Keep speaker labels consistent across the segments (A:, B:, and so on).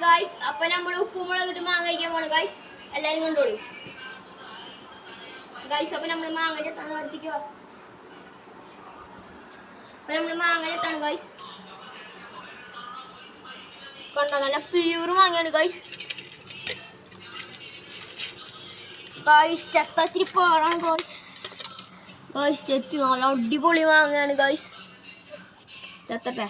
A: Guys. അപ്പൊ നമ്മൾ ഉപ്പുമുളകിട്ട് മാങ്ങ കഴിക്കാൻ പോണ് ഗായ്സ്. എല്ലാരും കണ്ടോളൂ ഗായ്സ്. അപ്പൊ നമ്മൾ മാങ്ങ ചെത്താണ് അടുത്തേക്കോ. അപ്പൊ നമ്മൾ മാങ്ങ ചെത്താണ് ഗായ്സ്. കണ്ടോ, നല്ല പ്യൂർ മാങ്ങയാണ് ഗായ്സ്. ഗായ്സ് ചെത്തത്തിരി പാടാണ് ഗായ്സ്. ഗായ്സ് ചെത്തി നല്ല അടിപൊളി മാങ്ങയാണ് ഗായ്സ്. ചെത്തട്ടെ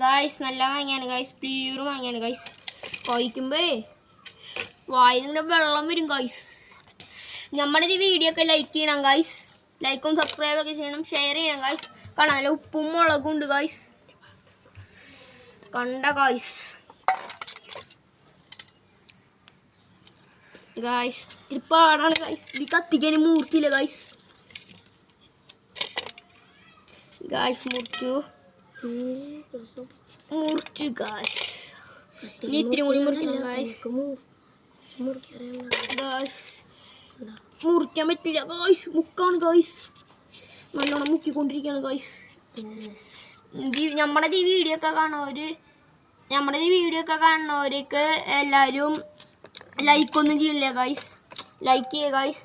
A: ഗായ്സ്. നല്ല മാങ്ങയാണ് ഗായ്സ്, പ്യൂർ മാങ്ങയാണ് ഗായ്സ്. കഴിക്കുമ്പോ വായിലിങ്ങനെ വെള്ളം വരും ഗായ്സ്. നമ്മുടെ ഈ വീഡിയോ ഒക്കെ ലൈക്ക് ചെയ്യണം ഗായ്സ്. ലൈക്കും സബ്സ്ക്രൈബ് ഒക്കെ ചെയ്യണം, ഷെയർ ചെയ്യണം ഗായ്സ്. കാണാൻ നല്ല ഉപ്പും മുളകും ഉണ്ട് ഗായ്സ്. കണ്ട ഗായ്സ്. ഗായ്സ് ഇത്തിരി പാടാണ് ഗായ്സ്. ഇത് കത്തിക്കാൻ മൂർത്തിയില്ല ഗായ്സ്. ഗായ്സ് മുറിച്ചു ഗായ്സ്. ഇനി ഇത്തിരി കൂടി മുറിക്കണം ഗായ്സ്. മുറിക്കാൻ പറ്റില്ല ഗായ്സ്, മുക്കാണ് ഗായ്സ്. നല്ലോണം മുക്കിക്കൊണ്ടിരിക്കുകയാണ് ഗായ്സ്. നമ്മുടെ ഈ വീഡിയോ ഒക്കെ കാണുന്നവർക്ക് എല്ലാവരും ലൈക്കൊന്നും ചെയ്യില്ല ഗായ്സ്. ലൈക്ക് ചെയ്യുക ഗായ്സ്.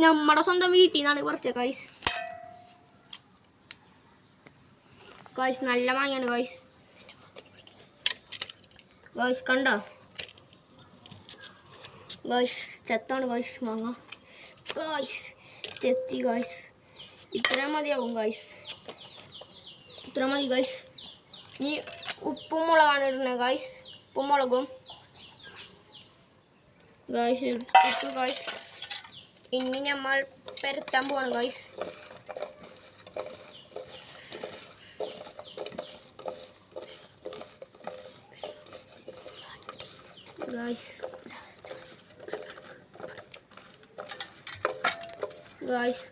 A: നമ്മുടെ സ്വന്തം വീട്ടിൽ നിന്നാണ് കുറച്ച് ഗായ്സ്. ഗായ്സ് നല്ല മാങ്ങയാണ് ഗായ്സ്. ഗായ്സ് കണ്ടോ ഗായ്സ്, ചെത്താണ് ഗായ്സ് മാങ്ങ. ഗായ്സ് ചെത്തി ഗായ്സ്. ഇത്ര മതിയാവും ഗായ്സ്, ഇത്ര മതി ഗായ്സ്. ഈ ഉപ്പും മുളകാണ് ഇടുന്നത് ഗായ്സ്. ഉപ്പും മുളകും ഗായ്സ് ഇട്ടു ഗായ്സ്. ഇനി നമ്മൾ പെരത്താൻ പോവാണ് ഗായ്സ്. ഗായ്സ്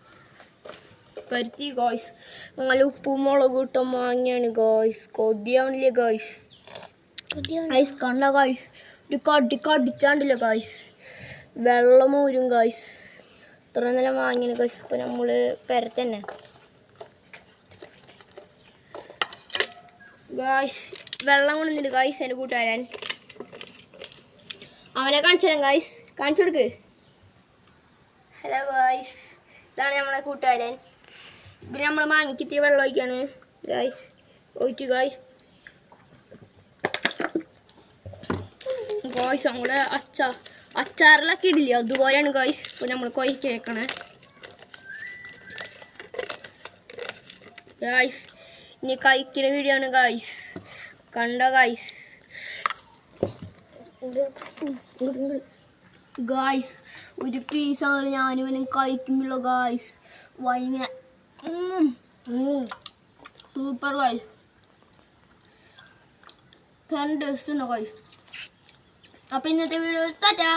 A: പരുത്തി ഗായ്സ്. നല്ല ഉപ്പും മുളകും ഇട്ട മാങ്ങയാണ് ഗായ്സ്. കൊതിയാവണില്ലേ ഗായ്സ്. ഗായ്സ് കണ്ട ഗായ്സ്, ഒരു കടിച്ചാണ്ടില്ല ഗായ്സ്. വെള്ളം ഊരും ഗായ്സ്. ഇത്ര നല്ല മാങ്ങയാണ് ഗായ്സ്. ഇപ്പം നമ്മൾ പെരത്തന്നെ ഗായ്സ്. വെള്ളം കൊണ്ടുവന്നിട്ട് ഗായ്സ് എൻ്റെ കൂട്ടുകാരൻ. അവനെ കാണിച്ചു തരാം ഗായ്സ്. കാണിച്ചു കൊടുക്ക്. ഹലോ ഗായ്സ്, ഇതാണ് നമ്മളെ കൂട്ടുകാരൻ. പിന്നെ നമ്മൾ മാങ്ങിക്ക് ഇത്തിരി വെള്ളം ഒഴിക്കാണ് ഗായ്സ്. ഒഴിച്ചു ഗായ്സ്. ഗായ്സ് നമ്മളെ അച്ചാറിലൊക്കെ ഇടില്ല, അതുപോലെയാണ് ഗായ്സ്. ഇപ്പോൾ നമ്മൾ കൊയ്ക്കേക്കണേ ഗായ്സ്. ഇനി കഴിക്കുന്ന വീഡിയോ ആണ് ഗായ്സ്. കണ്ടോ ഗായ്സ്. ഗായ്സ് ഒരു പീസാണ് ഞാനിവനും കഴിക്കുമ്പോൾ ഗായ്സ്. വൈകുന്നേരം സൂപ്പർ ഗായ്സ്. ടേസ്റ്റ് ഉണ്ടോ ഗായ്സ്. അപ്പം ഇന്നത്തെ വീഡിയോ ടാറ്റാ.